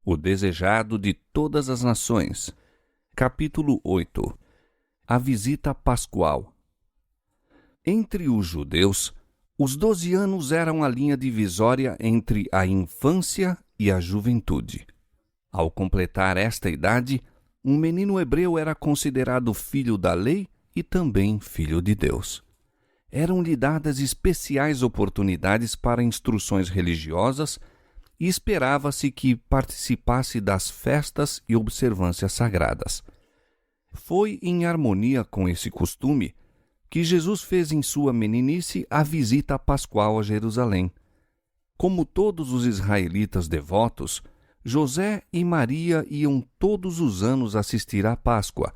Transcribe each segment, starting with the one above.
o desejado de todas as nações. Capítulo 8. A visita pascual. Entre os judeus, os 12 anos eram a linha divisória entre a infância e a juventude. Ao completar esta idade, um menino hebreu era considerado filho da lei e também filho de Deus. Eram-lhe dadas especiais oportunidades para instruções religiosas e esperava-se que participasse das festas e observâncias sagradas. Foi em harmonia com esse costume que Jesus fez em sua meninice a visita pascual a Jerusalém. Como todos os israelitas devotos, José e Maria iam todos os anos assistir à Páscoa,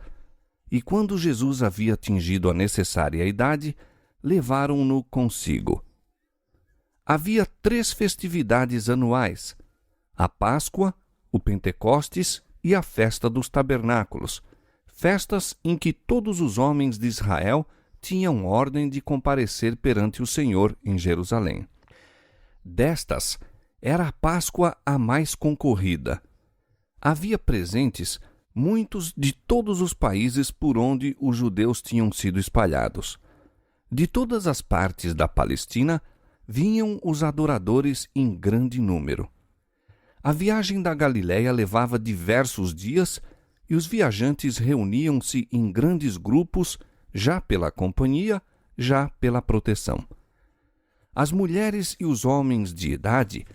e quando Jesus havia atingido a necessária idade, levaram-no consigo. Havia 3 festividades anuais: a Páscoa, o Pentecostes e a Festa dos Tabernáculos, festas em que todos os homens de Israel tinham ordem de comparecer perante o Senhor em Jerusalém. Destas, era a Páscoa a mais concorrida. Havia presentes muitos de todos os países por onde os judeus tinham sido espalhados. De todas as partes da Palestina vinham os adoradores em grande número. A viagem da Galiléia levava diversos dias e os viajantes reuniam-se em grandes grupos, já pela companhia, já pela proteção. As mulheres e os homens de idade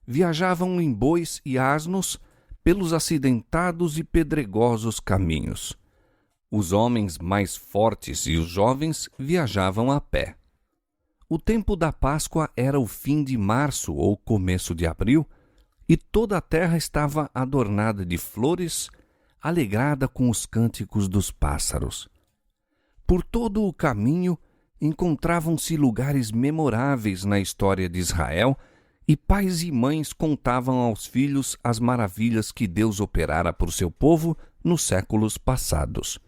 viajavam em bois e asnos pelos acidentados e pedregosos caminhos. Os homens mais fortes e os jovens viajavam a pé. O tempo da Páscoa era o fim de março ou começo de abril, e toda a terra estava adornada de flores, alegrada com os cânticos dos pássaros. Por todo o caminho encontravam-se lugares memoráveis na história de Israel, e pais e mães contavam aos filhos as maravilhas que Deus operara por seu povo nos séculos passados.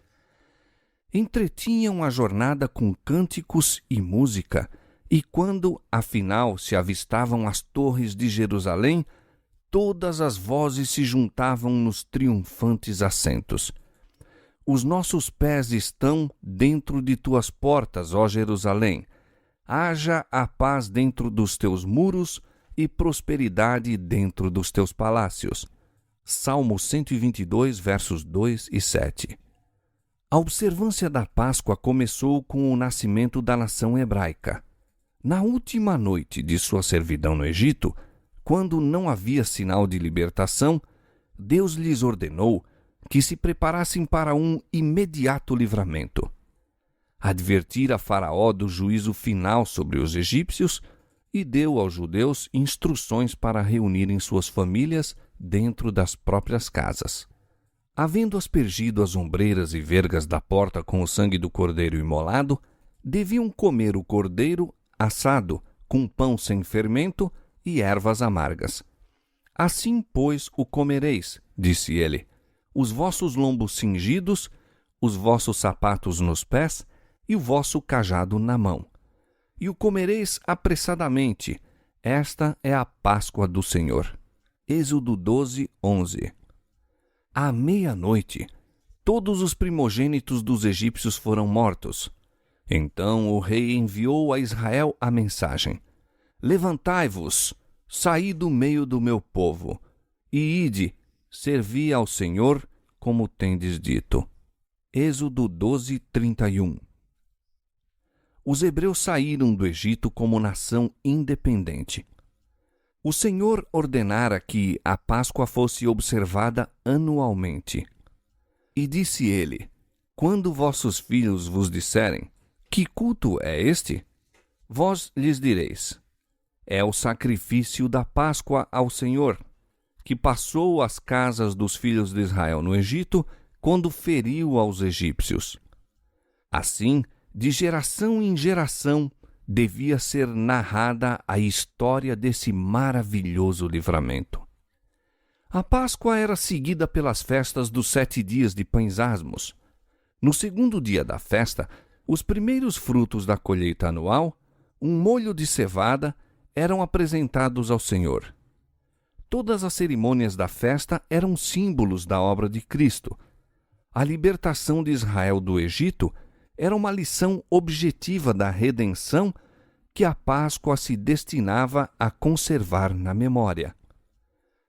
Entretinham a jornada com cânticos e música, e quando, afinal, se avistavam as torres de Jerusalém, todas as vozes se juntavam nos triunfantes assentos. Os nossos pés estão dentro de tuas portas, ó Jerusalém. Haja a paz dentro dos teus muros e prosperidade dentro dos teus palácios. Salmo 122, versos 2 e 7. A observância da Páscoa começou com o nascimento da nação hebraica. Na última noite de sua servidão no Egito, quando não havia sinal de libertação, Deus lhes ordenou que se preparassem para um imediato livramento. Advertira Faraó do juízo final sobre os egípcios e deu aos judeus instruções para reunirem suas famílias dentro das próprias casas. Havendo aspergido as ombreiras e vergas da porta com o sangue do cordeiro imolado, deviam comer o cordeiro assado com pão sem fermento e ervas amargas. Assim, pois, o comereis, disse ele, os vossos lombos cingidos, os vossos sapatos nos pés e o vosso cajado na mão. E o comereis apressadamente. Esta é a Páscoa do Senhor. Êxodo 12, 11. À meia-noite, todos os primogênitos dos egípcios foram mortos. Então o rei enviou a Israel a mensagem: Levantai-vos, saí do meio do meu povo, e ide, servi ao Senhor, como tendes dito. Êxodo 12, 31. Os hebreus saíram do Egito como nação independente. O Senhor ordenara que a Páscoa fosse observada anualmente. E disse ele: Quando vossos filhos vos disserem, que culto é este? Vós lhes direis: É o sacrifício da Páscoa ao Senhor, que passou as casas dos filhos de Israel no Egito, quando feriu aos egípcios. Assim, de geração em geração, devia ser narrada a história desse maravilhoso livramento. A Páscoa era seguida pelas festas dos 7 dias de pães asmos. No segundo dia da festa, os primeiros frutos da colheita anual, um molho de cevada, eram apresentados ao Senhor. Todas as cerimônias da festa eram símbolos da obra de Cristo. A libertação de Israel do Egito era uma lição objetiva da redenção que a Páscoa se destinava a conservar na memória.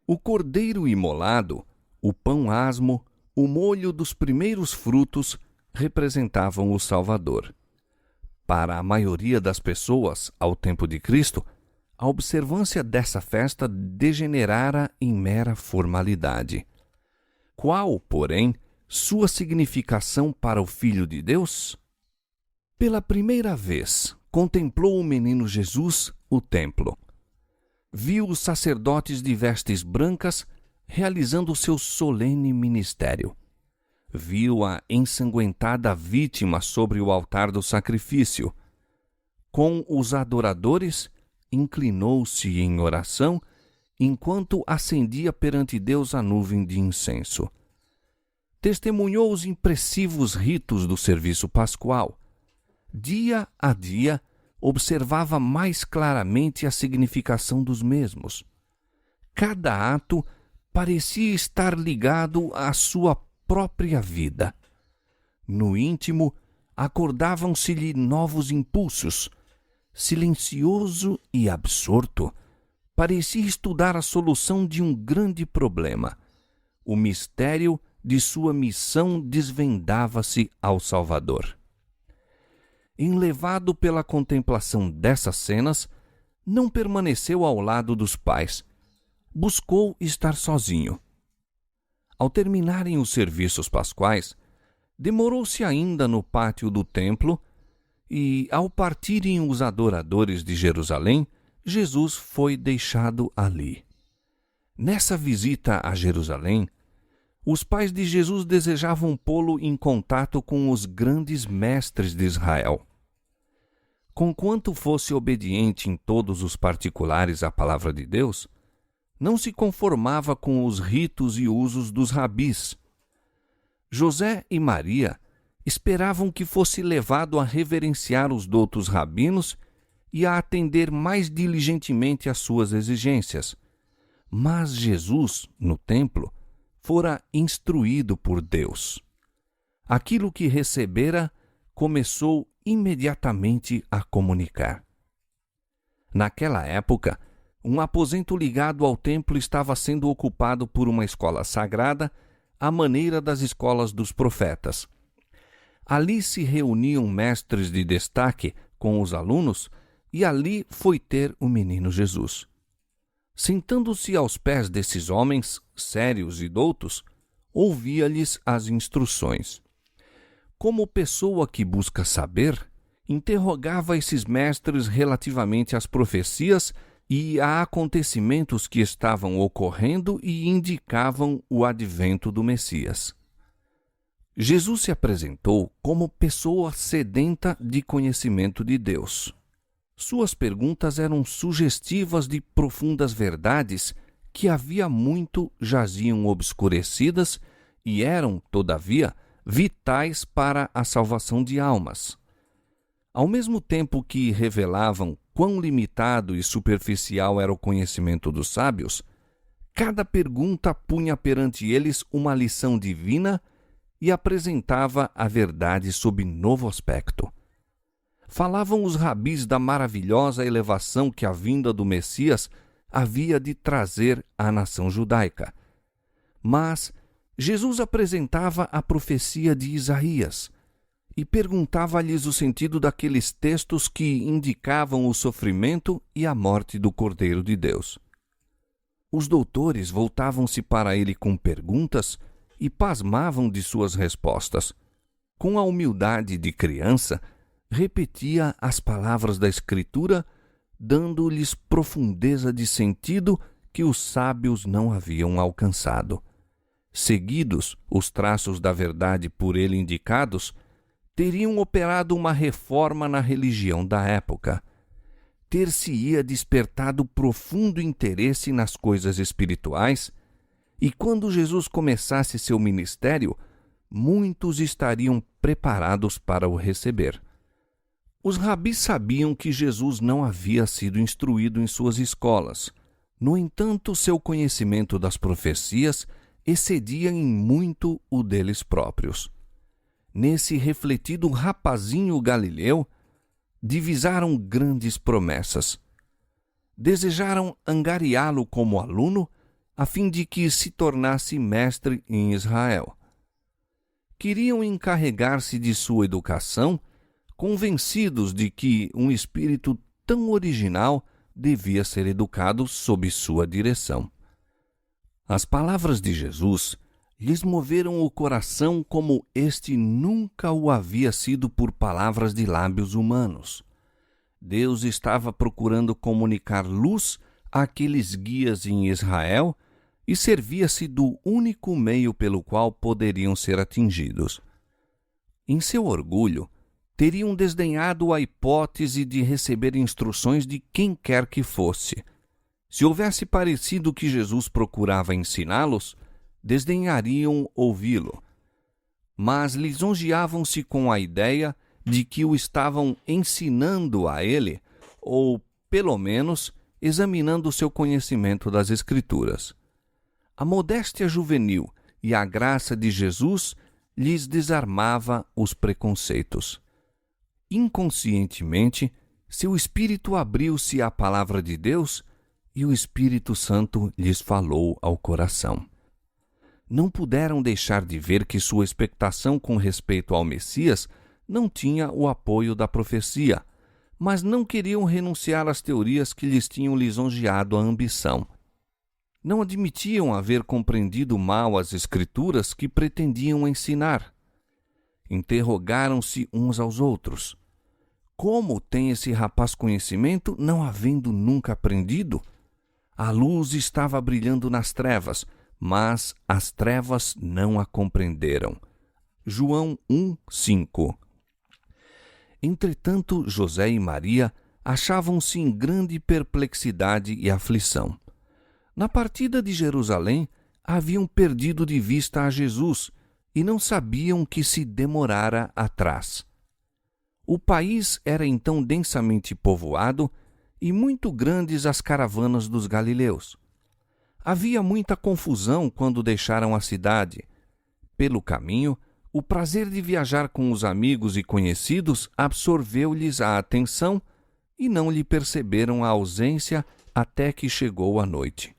O cordeiro imolado, o pão asmo, o molho dos primeiros frutos representavam o Salvador. Para a maioria das pessoas, ao tempo de Cristo, a observância dessa festa degenerara em mera formalidade. Qual, porém, sua significação para o Filho de Deus? Pela primeira vez, contemplou o menino Jesus o templo. Viu os sacerdotes de vestes brancas realizando seu solene ministério. Viu a ensanguentada vítima sobre o altar do sacrifício. Com os adoradores, inclinou-se em oração, enquanto acendia perante Deus a nuvem de incenso. Testemunhou os impressivos ritos do serviço pascual. Dia a dia, observava mais claramente a significação dos mesmos. Cada ato parecia estar ligado à sua própria vida. No íntimo, acordavam-se-lhe novos impulsos. Silencioso e absorto, parecia estudar a solução de um grande problema. O mistério de sua missão desvendava-se ao Salvador. Enlevado pela contemplação dessas cenas, não permaneceu ao lado dos pais. Buscou estar sozinho. Ao terminarem os serviços pascuais, demorou-se ainda no pátio do templo e, ao partirem os adoradores de Jerusalém, Jesus foi deixado ali. Nessa visita a Jerusalém, os pais de Jesus desejavam pô-lo em contato com os grandes mestres de Israel. Conquanto fosse obediente em todos os particulares à palavra de Deus, não se conformava com os ritos e usos dos rabis. José e Maria esperavam que fosse levado a reverenciar os doutos rabinos e a atender mais diligentemente às suas exigências. Mas Jesus, no templo, fora instruído por Deus. Aquilo que recebera, começou imediatamente a comunicar. Naquela época, um aposento ligado ao templo estava sendo ocupado por uma escola sagrada, à maneira das escolas dos profetas. Ali se reuniam mestres de destaque com os alunos, e ali foi ter o menino Jesus. Sentando-se aos pés desses homens, sérios e doutos, ouvia-lhes as instruções. Como pessoa que busca saber, interrogava esses mestres relativamente às profecias e a acontecimentos que estavam ocorrendo e indicavam o advento do Messias. Jesus se apresentou como pessoa sedenta de conhecimento de Deus. Suas perguntas eram sugestivas de profundas verdades que havia muito jaziam obscurecidas e eram, todavia, vitais para a salvação de almas. Ao mesmo tempo que revelavam quão limitado e superficial era o conhecimento dos sábios, cada pergunta punha perante eles uma lição divina e apresentava a verdade sob novo aspecto. Falavam os rabis da maravilhosa elevação que a vinda do Messias havia de trazer à nação judaica. Mas Jesus apresentava a profecia de Isaías e perguntava-lhes o sentido daqueles textos que indicavam o sofrimento e a morte do Cordeiro de Deus. Os doutores voltavam-se para ele com perguntas e pasmavam de suas respostas. Com a humildade de criança, repetia as palavras da Escritura, dando-lhes profundeza de sentido que os sábios não haviam alcançado. Seguidos os traços da verdade por ele indicados, teriam operado uma reforma na religião da época. Ter-se-ia despertado profundo interesse nas coisas espirituais, e quando Jesus começasse seu ministério, muitos estariam preparados para o receber. Os rabis sabiam que Jesus não havia sido instruído em suas escolas, No entanto, seu conhecimento das profecias excedia em muito o deles próprios. Nesse refletido rapazinho galileu, divisaram grandes promessas. Desejaram angariá-lo como aluno, a fim de que se tornasse mestre em Israel. Queriam encarregar-se de sua educação, convencidos de que um espírito tão original devia ser educado sob sua direção. As palavras de Jesus lhes moveram o coração como este nunca o havia sido por palavras de lábios humanos. Deus estava procurando comunicar luz àqueles guias em Israel e servia-se do único meio pelo qual poderiam ser atingidos. Em seu orgulho, teriam desdenhado a hipótese de receber instruções de quem quer que fosse. Se houvesse parecido que Jesus procurava ensiná-los, desdenhariam ouvi-lo. Mas lisonjeavam-se com a ideia de que o estavam ensinando a ele, ou, pelo menos, examinando seu conhecimento das Escrituras. A modéstia juvenil e a graça de Jesus lhes desarmava os preconceitos. Inconscientemente, seu espírito abriu-se à palavra de Deus e o Espírito Santo lhes falou ao coração. Não puderam deixar de ver que sua expectação com respeito ao Messias não tinha o apoio da profecia, mas não queriam renunciar às teorias que lhes tinham lisonjeado a ambição. Não admitiam haver compreendido mal as Escrituras que pretendiam ensinar. Interrogaram-se uns aos outros. Como tem esse rapaz conhecimento, não havendo nunca aprendido? A luz estava brilhando nas trevas, mas as trevas não a compreenderam. João 1:5. Entretanto, José e Maria achavam-se em grande perplexidade e aflição. Na partida de Jerusalém, haviam perdido de vista a Jesus e não sabiam que se demorara atrás. O país era então densamente povoado e muito grandes as caravanas dos galileus. Havia muita confusão quando deixaram a cidade. Pelo caminho, o prazer de viajar com os amigos e conhecidos absorveu-lhes a atenção e não lhe perceberam a ausência até que chegou a noite.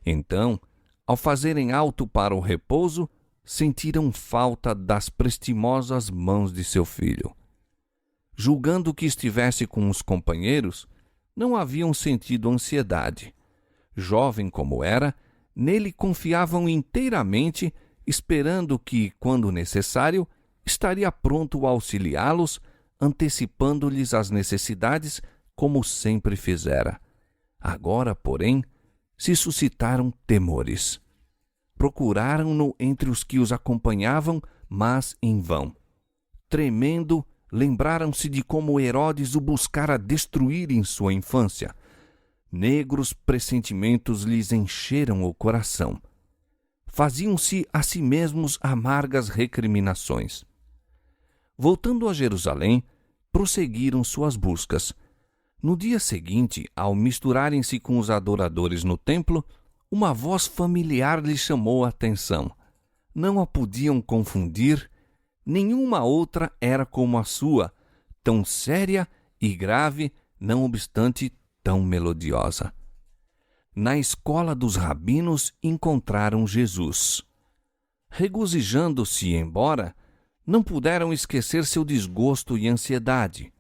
Então, ao fazerem alto para o repouso, sentiram falta das prestimosas mãos de seu filho. Julgando que estivesse com os companheiros, não haviam sentido ansiedade. Jovem como era, nele confiavam inteiramente, esperando que, quando necessário, estaria pronto a auxiliá-los, antecipando-lhes as necessidades, como sempre fizera. Agora, porém, se suscitaram temores. Procuraram-no entre os que os acompanhavam, mas em vão. Tremendo, lembraram-se de como Herodes o buscara destruir em sua infância. Negros pressentimentos lhes encheram o coração. Faziam-se a si mesmos amargas recriminações. Voltando a Jerusalém, prosseguiram suas buscas. No dia seguinte, ao misturarem-se com os adoradores no templo, uma voz familiar lhes chamou a atenção. Não a podiam confundir. Nenhuma outra era como a sua, tão séria e grave, não obstante tão melodiosa. Na escola dos rabinos encontraram Jesus. Regozijando-se, embora, não puderam esquecer seu desgosto e ansiedade.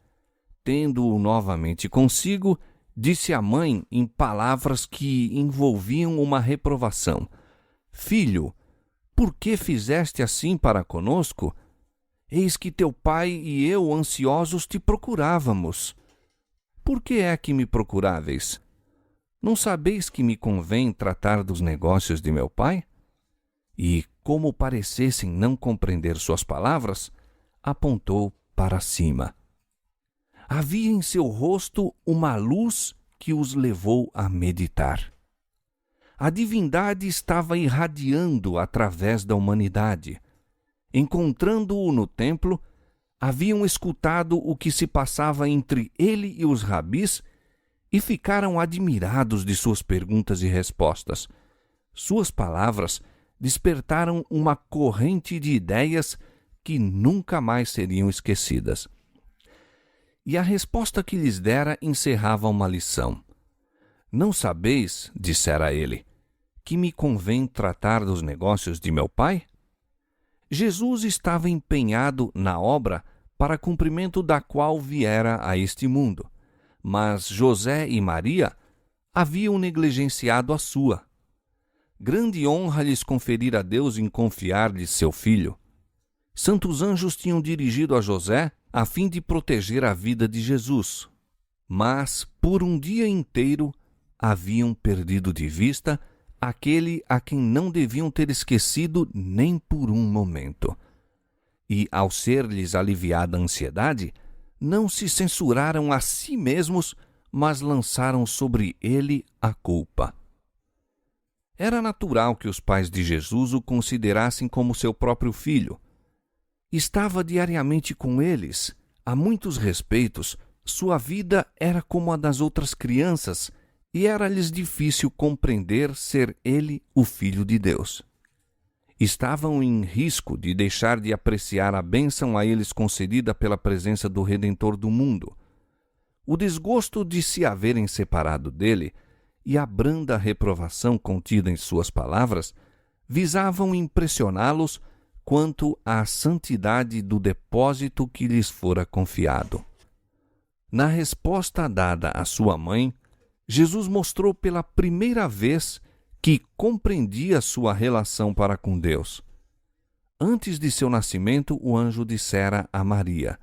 Tendo-o novamente consigo, disse à mãe em palavras que envolviam uma reprovação: Filho, por que fizeste assim para conosco? Eis que teu pai e eu, ansiosos, te procurávamos. Por que é que me procuráveis? Não sabeis que me convém tratar dos negócios de meu pai? E, como parecessem não compreender suas palavras, apontou para cima. Havia em seu rosto uma luz que os levou a meditar. A divindade estava irradiando através da humanidade. Encontrando-o no templo, haviam escutado o que se passava entre ele e os rabis e ficaram admirados de suas perguntas e respostas. Suas palavras despertaram uma corrente de ideias que nunca mais seriam esquecidas. E a resposta que lhes dera encerrava uma lição. Não sabeis, dissera ele, que me convém tratar dos negócios de meu pai? Jesus estava empenhado na obra para cumprimento da qual viera a este mundo, mas José e Maria haviam negligenciado a sua. Grande honra lhes conferira Deus em confiar-lhes seu filho. Santos anjos tinham dirigido a José a fim de proteger a vida de Jesus, mas por um dia inteiro haviam perdido de vista aquele a quem não deviam ter esquecido nem por um momento. E, ao ser-lhes aliviada a ansiedade, não se censuraram a si mesmos, mas lançaram sobre ele a culpa. Era natural que os pais de Jesus o considerassem como seu próprio filho. Estava diariamente com eles. A muitos respeitos, sua vida era como a das outras crianças, e era-lhes difícil compreender ser ele o Filho de Deus. Estavam em risco de deixar de apreciar a bênção a eles concedida pela presença do Redentor do mundo. O desgosto de se haverem separado dele e a branda reprovação contida em suas palavras visavam impressioná-los quanto à santidade do depósito que lhes fora confiado. Na resposta dada à sua mãe, Jesus mostrou pela primeira vez que compreendia sua relação para com Deus. Antes de seu nascimento, o anjo dissera a Maria: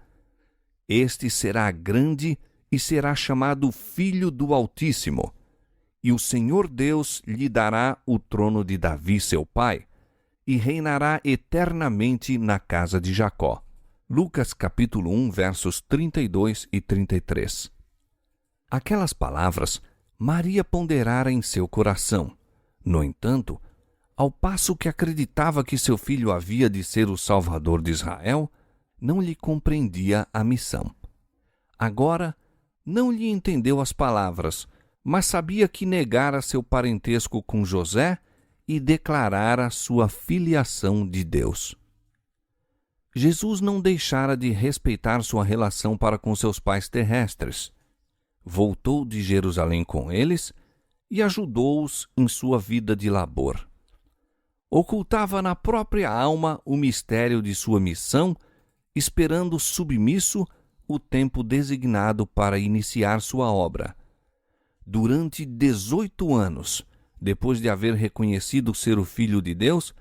"Este será grande e será chamado Filho do Altíssimo, e o Senhor Deus lhe dará o trono de Davi, seu pai, e reinará eternamente na casa de Jacó." Lucas capítulo 1, versos 32 e 33. Aquelas palavras Maria ponderara em seu coração. No entanto, ao passo que acreditava que seu filho havia de ser o Salvador de Israel, não lhe compreendia a missão. Agora, não lhe entendeu as palavras, mas sabia que negara seu parentesco com José e declarara sua filiação de Deus. Jesus não deixara de respeitar sua relação para com seus pais terrestres. Voltou de Jerusalém com eles e ajudou-os em sua vida de labor. Ocultava na própria alma o mistério de sua missão, esperando submisso o tempo designado para iniciar sua obra. Durante 18 anos, depois de haver reconhecido ser o Filho de Deus,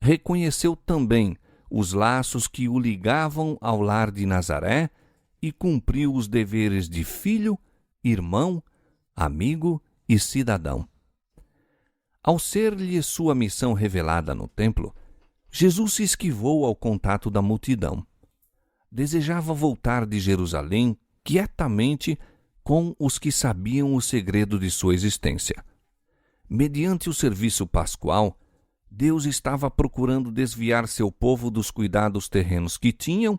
reconheceu também os laços que o ligavam ao lar de Nazaré e cumpriu os deveres de filho, irmão, amigo e cidadão. Ao ser-lhe sua missão revelada no templo, Jesus se esquivou ao contato da multidão. Desejava voltar de Jerusalém quietamente com os que sabiam o segredo de sua existência. Mediante o serviço pascual, Deus estava procurando desviar seu povo dos cuidados terrenos que tinham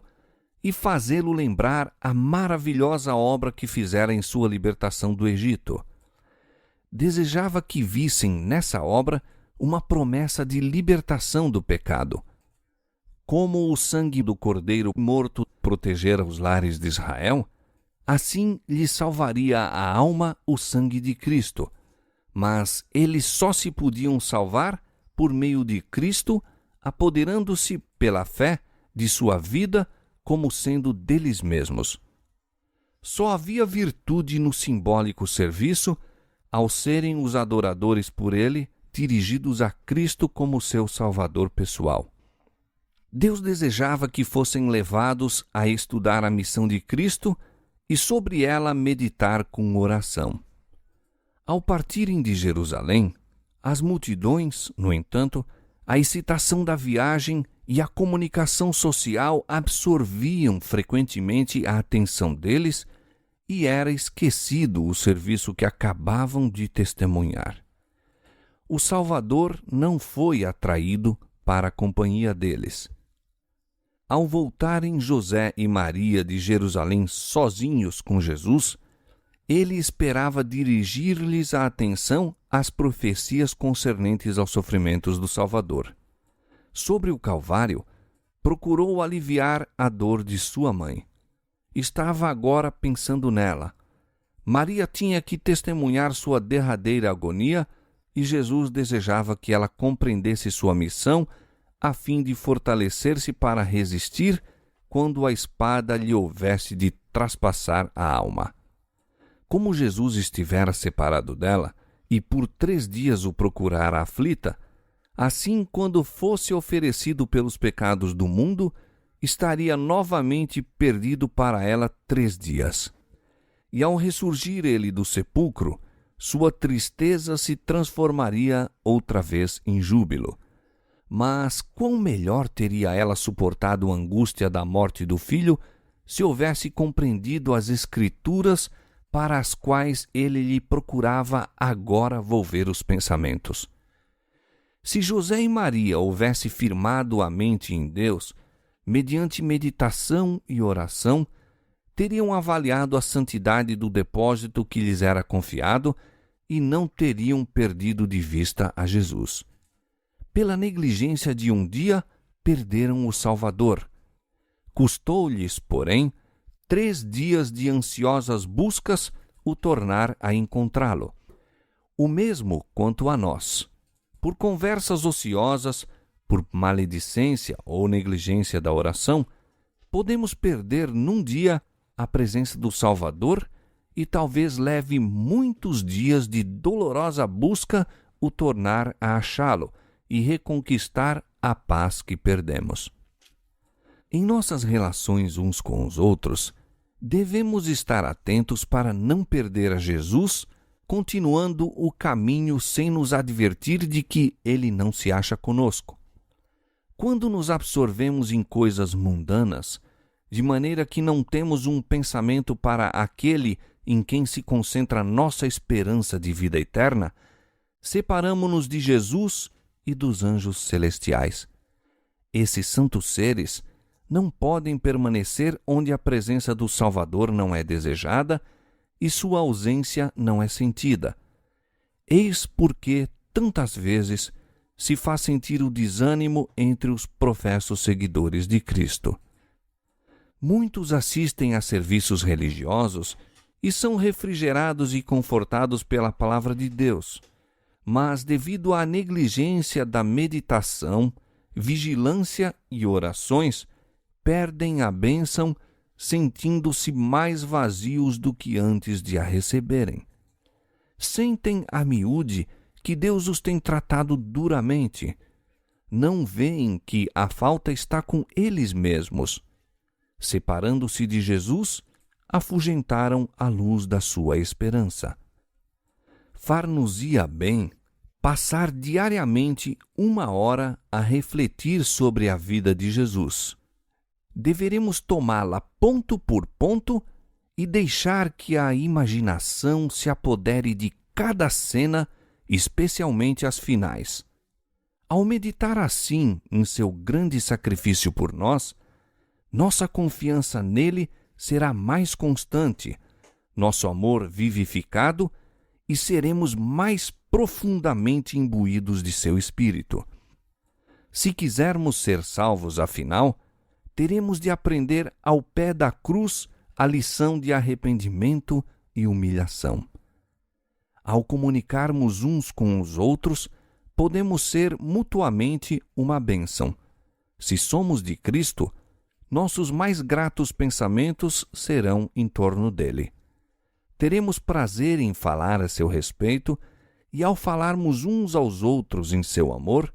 e fazê-lo lembrar a maravilhosa obra que fizera em sua libertação do Egito. Desejava que vissem nessa obra uma promessa de libertação do pecado. Como o sangue do cordeiro morto protegera os lares de Israel, assim lhe salvaria a alma o sangue de Cristo. Mas eles só se podiam salvar por meio de Cristo, apoderando-se pela fé de sua vida como sendo deles mesmos. Só havia virtude no simbólico serviço ao serem os adoradores por ele dirigidos a Cristo como seu Salvador pessoal. Deus desejava que fossem levados a estudar a missão de Cristo e sobre ela meditar com oração. Ao partirem de Jerusalém, as multidões, no entanto, a excitação da viagem e a comunicação social absorviam frequentemente a atenção deles e era esquecido o serviço que acabavam de testemunhar. O Salvador não foi atraído para a companhia deles. Ao voltarem José e Maria de Jerusalém sozinhos com Jesus, ele esperava dirigir-lhes a atenção às profecias concernentes aos sofrimentos do Salvador. Sobre o Calvário, procurou aliviar a dor de sua mãe. Estava agora pensando nela. Maria tinha que testemunhar sua derradeira agonia e Jesus desejava que ela compreendesse sua missão a fim de fortalecer-se para resistir quando a espada lhe houvesse de traspassar a alma. Como Jesus estivera separado dela e por 3 dias o procurara aflita, assim, quando fosse oferecido pelos pecados do mundo, estaria novamente perdido para ela 3 dias. E ao ressurgir ele do sepulcro, sua tristeza se transformaria outra vez em júbilo. Mas quão melhor teria ela suportado a angústia da morte do filho se houvesse compreendido as Escrituras para as quais ele lhe procurava agora volver os pensamentos. Se José e Maria houvessem firmado a mente em Deus, mediante meditação e oração, teriam avaliado a santidade do depósito que lhes era confiado e não teriam perdido de vista a Jesus. Pela negligência de um dia, perderam o Salvador. Custou-lhes, porém, 3 dias de ansiosas buscas o tornar a encontrá-lo. O mesmo quanto a nós. Por conversas ociosas, por maledicência ou negligência da oração, podemos perder num dia a presença do Salvador e talvez leve muitos dias de dolorosa busca o tornar a achá-lo e reconquistar a paz que perdemos. Em nossas relações uns com os outros, devemos estar atentos para não perder a Jesus, continuando o caminho sem nos advertir de que ele não se acha conosco. Quando nos absorvemos em coisas mundanas, de maneira que não temos um pensamento para aquele em quem se concentra nossa esperança de vida eterna, separamo-nos de Jesus e dos anjos celestiais. Esses santos seres não podem permanecer onde a presença do Salvador não é desejada e sua ausência não é sentida. Eis porque, tantas vezes, se faz sentir o desânimo entre os professos seguidores de Cristo. Muitos assistem a serviços religiosos e são refrigerados e confortados pela palavra de Deus, mas devido à negligência da meditação, vigilância e orações, perdem a bênção, sentindo-se mais vazios do que antes de a receberem. Sentem a miúde que Deus os tem tratado duramente. Não veem que a falta está com eles mesmos. Separando-se de Jesus, afugentaram a luz da sua esperança. Far-nos-ia bem passar diariamente 1 hora a refletir sobre a vida de Jesus. Deveremos tomá-la ponto por ponto e deixar que a imaginação se apodere de cada cena, especialmente as finais. Ao meditar assim em seu grande sacrifício por nós, nossa confiança nele será mais constante, nosso amor vivificado e seremos mais profundamente imbuídos de seu Espírito. Se quisermos ser salvos, afinal, teremos de aprender ao pé da cruz a lição de arrependimento e humilhação. Ao comunicarmos uns com os outros, podemos ser mutuamente uma bênção. Se somos de Cristo, nossos mais gratos pensamentos serão em torno dele. Teremos prazer em falar a seu respeito e, ao falarmos uns aos outros em seu amor,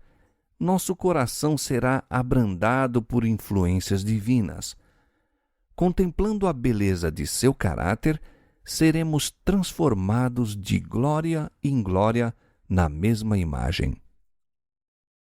nosso coração será abrandado por influências divinas. Contemplando a beleza de seu caráter, seremos transformados de glória em glória na mesma imagem.